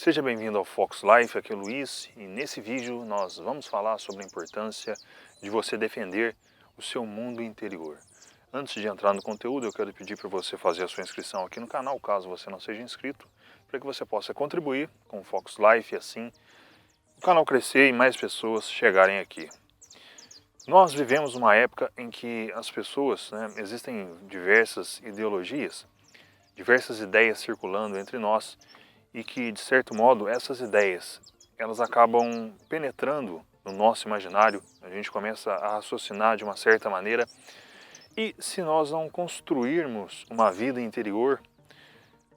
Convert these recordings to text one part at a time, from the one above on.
Seja bem-vindo ao Fox Life, aqui é o Luiz e nesse vídeo nós vamos falar sobre a importância de você defender o seu mundo interior. Antes de entrar no conteúdo, eu quero pedir para você fazer a sua inscrição aqui no canal, caso você não seja inscrito, para que você possa contribuir com o Fox Life e assim o canal crescer e mais pessoas chegarem aqui. Nós vivemos uma época em que as pessoas, existem diversas ideologias, diversas ideias circulando entre nós, e que, de certo modo, essas ideias, elas acabam penetrando no nosso imaginário, a gente começa a raciocinar de uma certa maneira, e se nós não construirmos uma vida interior,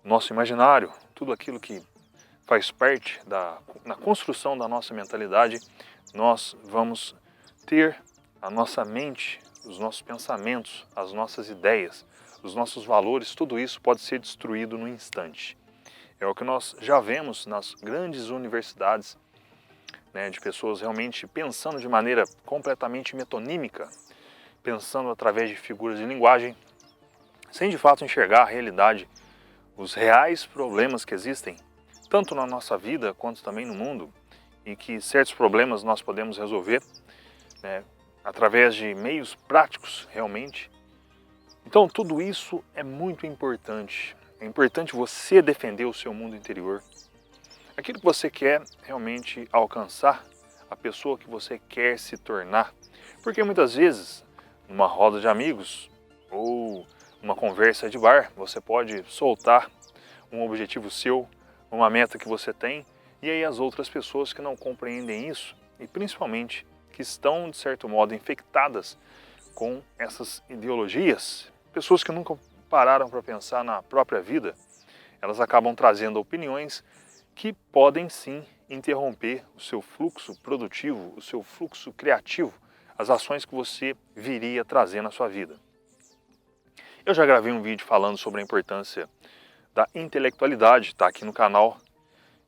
nosso imaginário, tudo aquilo que faz parte na construção da nossa mentalidade, nós vamos ter a nossa mente, os nossos pensamentos, as nossas ideias, os nossos valores, tudo isso pode ser destruído no instante. É o que nós já vemos nas grandes universidades, de pessoas realmente pensando de maneira completamente metonímica, pensando através de figuras de linguagem, sem de fato enxergar a realidade, os reais problemas que existem, tanto na nossa vida quanto também no mundo, e que certos problemas nós podemos resolver, através de meios práticos realmente. Então tudo isso é muito importante. É importante você defender o seu mundo interior. Aquilo que você quer realmente alcançar, a pessoa que você quer se tornar. Porque muitas vezes, numa roda de amigos ou uma conversa de bar, você pode soltar um objetivo seu, uma meta que você tem, e aí as outras pessoas que não compreendem isso, e principalmente que estão, de certo modo, infectadas com essas ideologias, pessoas que nunca pararam para pensar na própria vida, elas acabam trazendo opiniões que podem sim interromper o seu fluxo produtivo, o seu fluxo criativo, as ações que você viria trazer na sua vida. Eu já gravei um vídeo falando sobre a importância da intelectualidade, está aqui no canal,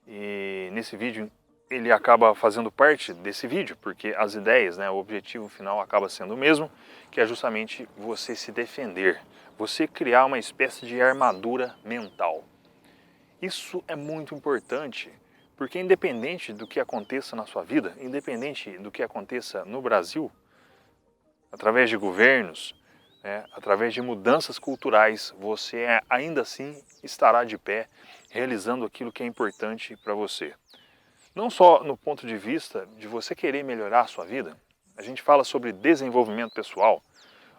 e nesse vídeo ele acaba fazendo parte desse vídeo, porque as ideias, o objetivo final acaba sendo o mesmo, que é justamente você se defender, você criar uma espécie de armadura mental. Isso é muito importante, porque independente do que aconteça na sua vida, independente do que aconteça no Brasil, através de governos, através de mudanças culturais, você ainda assim estará de pé, realizando aquilo que é importante para você. Não só no ponto de vista de você querer melhorar a sua vida, a gente fala sobre desenvolvimento pessoal.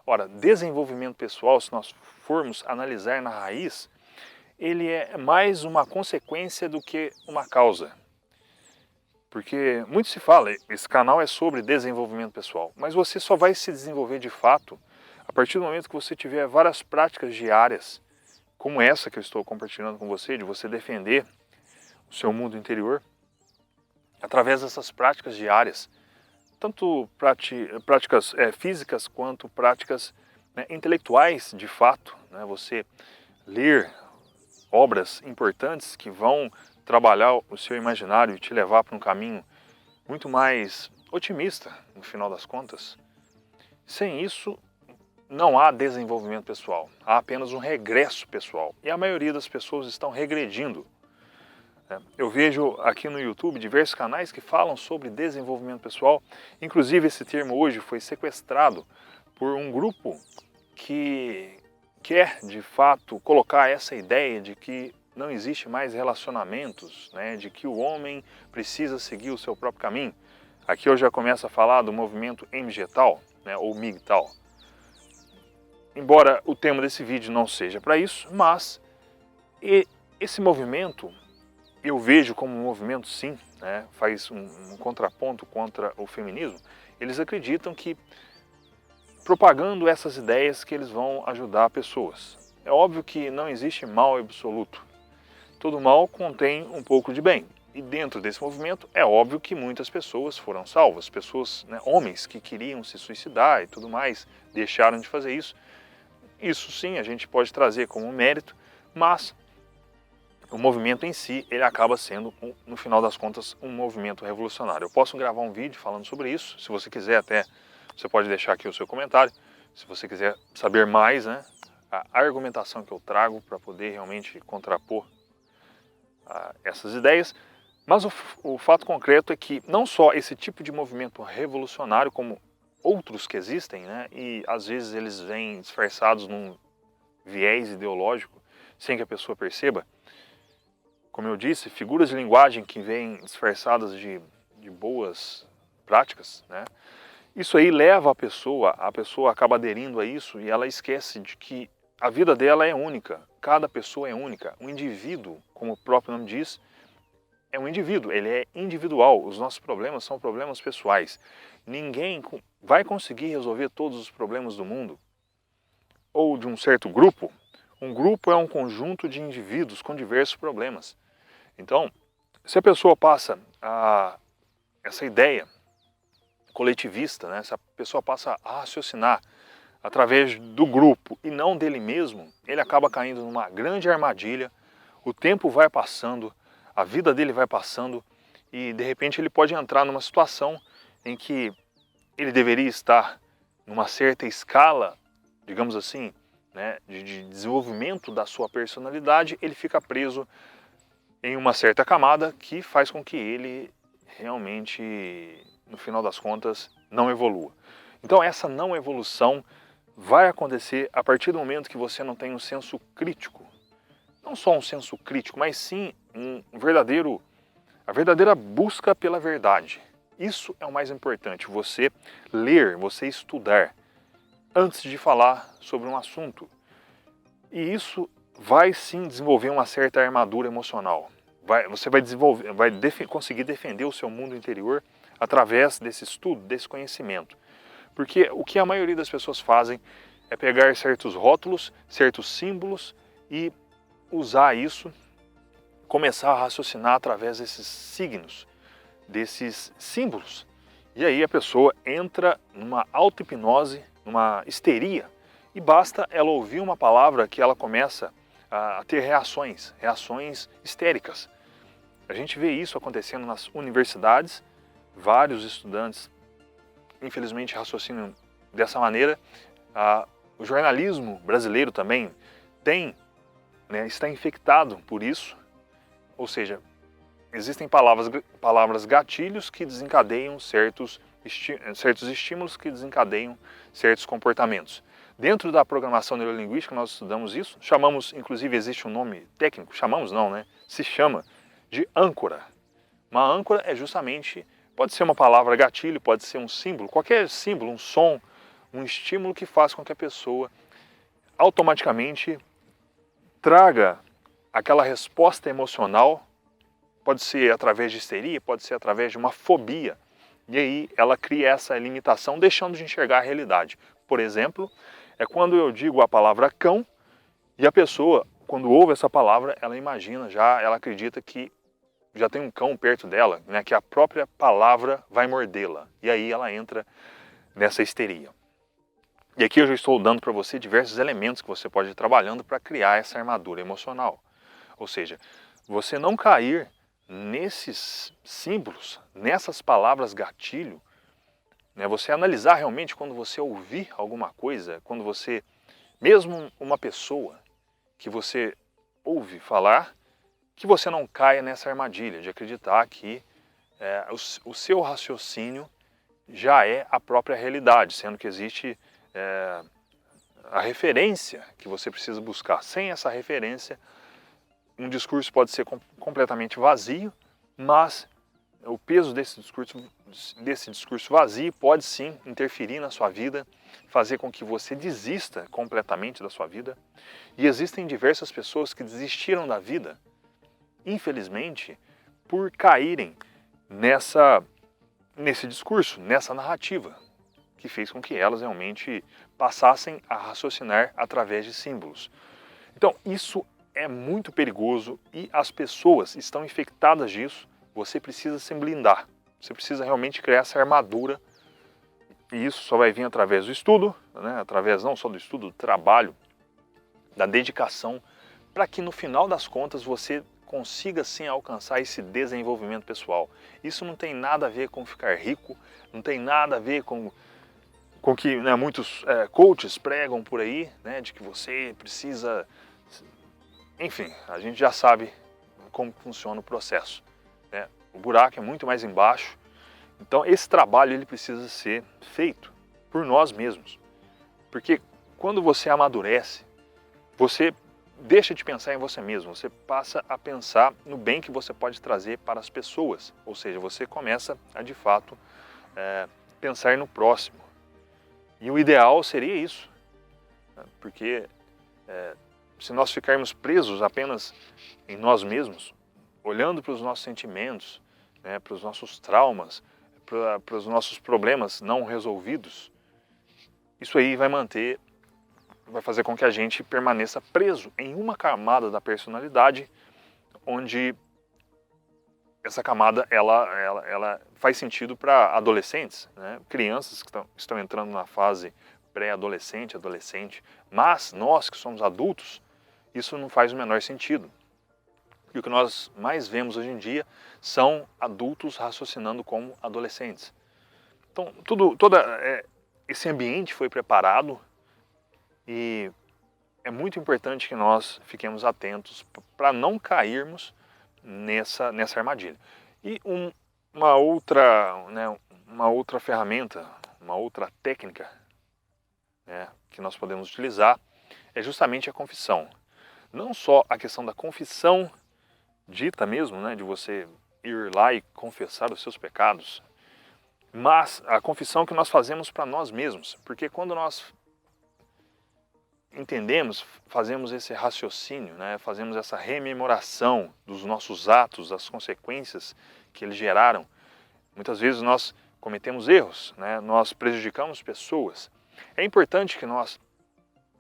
Ora, desenvolvimento pessoal, se nós formos analisar na raiz, ele é mais uma consequência do que uma causa. Porque muito se fala, esse canal é sobre desenvolvimento pessoal, mas você só vai se desenvolver de fato a partir do momento que você tiver várias práticas diárias, como essa que eu estou compartilhando com você, de você defender o seu mundo interior, através dessas práticas diárias, tanto práticas físicas quanto práticas intelectuais de fato, você ler obras importantes que vão trabalhar o seu imaginário e te levar para um caminho muito mais otimista, no final das contas. Sem isso, não há desenvolvimento pessoal, há apenas um regresso pessoal. E a maioria das pessoas estão regredindo. Eu vejo aqui no YouTube diversos canais que falam sobre desenvolvimento pessoal. Inclusive esse termo hoje foi sequestrado por um grupo que quer de fato colocar essa ideia de que não existe mais relacionamentos, de que o homem precisa seguir o seu próprio caminho. Aqui eu já começo a falar do movimento MGTOW, ou MGTOW. Embora o tema desse vídeo não seja para isso, mas esse movimento eu vejo como um movimento sim, faz um contraponto contra o feminismo. Eles acreditam que propagando essas ideias que eles vão ajudar pessoas. É óbvio que não existe mal absoluto. Todo mal contém um pouco de bem. E dentro desse movimento é óbvio que muitas pessoas foram salvas. Pessoas, homens que queriam se suicidar e tudo mais, deixaram de fazer isso. Isso sim a gente pode trazer como um mérito, mas o movimento em si, ele acaba sendo, no final das contas, um movimento revolucionário. Eu posso gravar um vídeo falando sobre isso, se você quiser até, você pode deixar aqui o seu comentário, se você quiser saber mais, a argumentação que eu trago para poder realmente contrapor essas ideias, mas o fato concreto é que não só esse tipo de movimento revolucionário, como outros que existem, né, e às vezes eles vêm disfarçados num viés ideológico, sem que a pessoa perceba, como eu disse, figuras de linguagem que vêm disfarçadas de boas práticas, né, isso aí leva a pessoa acaba aderindo a isso e ela esquece de que a vida dela é única, cada pessoa é única, o indivíduo, como o próprio nome diz, é um indivíduo, ele é individual, os nossos problemas são problemas pessoais. Ninguém vai conseguir resolver todos os problemas do mundo ou de um certo grupo. Um grupo é um conjunto de indivíduos com diversos problemas. Então, se a pessoa passa essa ideia coletivista, né, se a pessoa passa a raciocinar através do grupo e não dele mesmo, ele acaba caindo numa grande armadilha, o tempo vai passando, a vida dele vai passando e de repente ele pode entrar numa situação em que ele deveria estar numa certa escala, digamos assim, né, de desenvolvimento da sua personalidade, ele fica preso em uma certa camada que faz com que ele realmente, no final das contas, não evolua. Então essa não evolução vai acontecer a partir do momento que você não tem um senso crítico. Não só um senso crítico, mas sim a verdadeira busca pela verdade. Isso é o mais importante, você ler, você estudar antes de falar sobre um assunto. E isso vai sim desenvolver uma certa armadura emocional. Você vai conseguir defender o seu mundo interior através desse estudo, desse conhecimento. Porque o que a maioria das pessoas fazem é pegar certos rótulos, certos símbolos e usar isso, começar a raciocinar através desses signos, desses símbolos. E aí a pessoa entra numa auto-hipnose, numa histeria, e basta ela ouvir uma palavra que ela começa a ter reações histéricas. A gente vê isso acontecendo nas universidades, vários estudantes infelizmente raciocinam dessa maneira. O jornalismo brasileiro também está infectado por isso, ou seja, existem palavras gatilhos que desencadeiam certos estímulos que desencadeiam certos comportamentos. Dentro da programação neurolinguística nós estudamos isso, inclusive existe um nome técnico, se chama de âncora. Uma âncora é justamente, pode ser uma palavra gatilho, pode ser um símbolo, qualquer símbolo, um som, um estímulo que faz com que a pessoa automaticamente traga aquela resposta emocional, pode ser através de histeria, pode ser através de uma fobia, e aí ela cria essa limitação deixando de enxergar a realidade. Por exemplo, é quando eu digo a palavra cão e a pessoa, quando ouve essa palavra, ela imagina ela acredita que já tem um cão perto dela, né, que a própria palavra vai mordê-la, e aí ela entra nessa histeria. E aqui eu já estou dando para você diversos elementos que você pode ir trabalhando para criar essa armadura emocional. Ou seja, você não cair nesses símbolos, nessas palavras gatilho, né, você analisar realmente quando você ouvir alguma coisa, quando você, mesmo uma pessoa que você ouve falar, que você não caia nessa armadilha de acreditar que o seu raciocínio já é a própria realidade, sendo que existe a referência que você precisa buscar. Sem essa referência, um discurso pode ser completamente vazio, mas o peso desse discurso vazio pode sim interferir na sua vida, fazer com que você desista completamente da sua vida. E existem diversas pessoas que desistiram da vida, infelizmente, por caírem nesse discurso, nessa narrativa, que fez com que elas realmente passassem a raciocinar através de símbolos. Então, isso é muito perigoso e as pessoas estão infectadas disso. Você precisa se blindar, você precisa realmente criar essa armadura, e isso só vai vir através do estudo, né? Através não só do estudo, do trabalho, da dedicação, para que no final das contas você consiga sim alcançar esse desenvolvimento pessoal. Isso não tem nada a ver com ficar rico, não tem nada a ver com que, né, muitos coaches pregam por aí, né, de que você precisa... Enfim, a gente já sabe como funciona o processo, né? O buraco é muito mais embaixo, então esse trabalho ele precisa ser feito por nós mesmos, porque quando você amadurece, você deixa de pensar em você mesmo, você passa a pensar no bem que você pode trazer para as pessoas, ou seja, você começa a de fato pensar no próximo. E o ideal seria isso, né? Porque se nós ficarmos presos apenas em nós mesmos, olhando para os nossos sentimentos, né, para os nossos traumas, para os nossos problemas não resolvidos, isso aí vai fazer com que a gente permaneça preso em uma camada da personalidade, onde essa camada ela faz sentido para adolescentes, né? Crianças que estão entrando na fase pré-adolescente, adolescente, mas nós que somos adultos, isso não faz o menor sentido. E o que nós mais vemos hoje em dia são adultos raciocinando como adolescentes. Então, todo esse ambiente foi preparado e é muito importante que nós fiquemos atentos para não cairmos nessa armadilha. E uma outra ferramenta, uma outra técnica, né, que nós podemos utilizar é justamente a confissão. Não só a questão da confissão dita mesmo, né, de você ir lá e confessar os seus pecados, mas a confissão que nós fazemos para nós mesmos, porque quando nós entendemos, fazemos esse raciocínio, né, fazemos essa rememoração dos nossos atos, das consequências que eles geraram, muitas vezes nós cometemos erros, né, nós prejudicamos pessoas. É importante que nós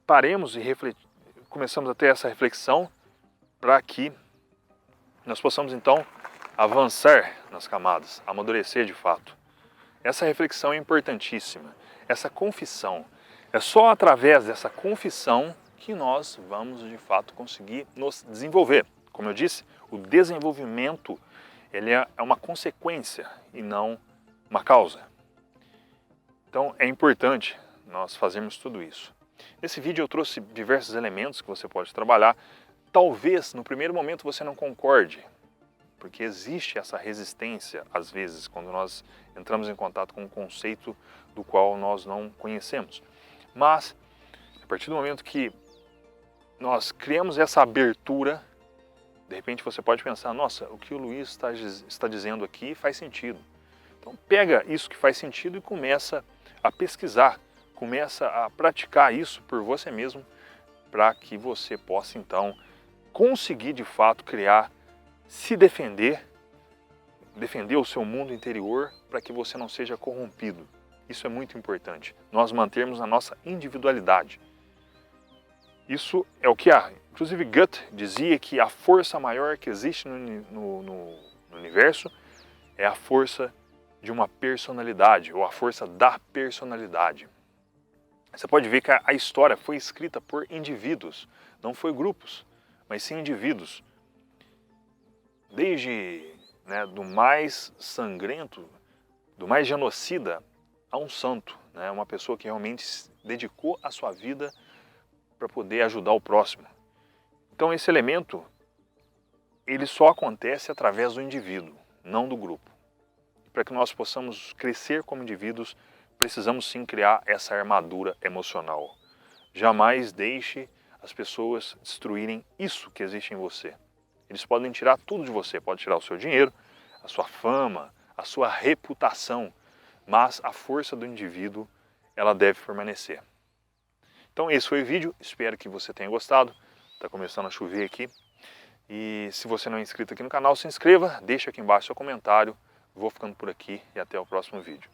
paremos e começamos a ter essa reflexão para que nós possamos então avançar nas camadas, amadurecer de fato. Essa reflexão é importantíssima, essa confissão. É só através dessa confissão que nós vamos de fato conseguir nos desenvolver. Como eu disse, o desenvolvimento ele é uma consequência e não uma causa. Então é importante nós fazermos tudo isso. Nesse vídeo eu trouxe diversos elementos que você pode trabalhar. Talvez no primeiro momento você não concorde, porque existe essa resistência às vezes quando nós entramos em contato com um conceito do qual nós não conhecemos. Mas a partir do momento que nós criamos essa abertura, de repente você pode pensar, nossa, o que o Luiz está dizendo aqui faz sentido. Então pega isso que faz sentido e começa a pesquisar, começa a praticar isso por você mesmo, para que você possa então conseguir de fato criar, se defender o seu mundo interior para que você não seja corrompido. Isso é muito importante, nós mantermos a nossa individualidade. Isso é o que há. Inclusive Goethe dizia que a força maior que existe no universo é a força de uma personalidade, ou a força da personalidade. Você pode ver que a história foi escrita por indivíduos, não foi grupos, mas sim indivíduos. Desde do mais sangrento, do mais genocida, a um santo, né? Uma pessoa que realmente dedicou a sua vida para poder ajudar o próximo. Então esse elemento, ele só acontece através do indivíduo, não do grupo. Para que nós possamos crescer como indivíduos, precisamos sim criar essa armadura emocional. Jamais deixe as pessoas destruírem isso que existe em você. Eles podem tirar tudo de você, pode tirar o seu dinheiro, a sua fama, a sua reputação, mas a força do indivíduo, ela deve permanecer. Então esse foi o vídeo, espero que você tenha gostado. Está começando a chover aqui. E se você não é inscrito aqui no canal, se inscreva, deixa aqui embaixo seu comentário. Vou ficando por aqui e até o próximo vídeo.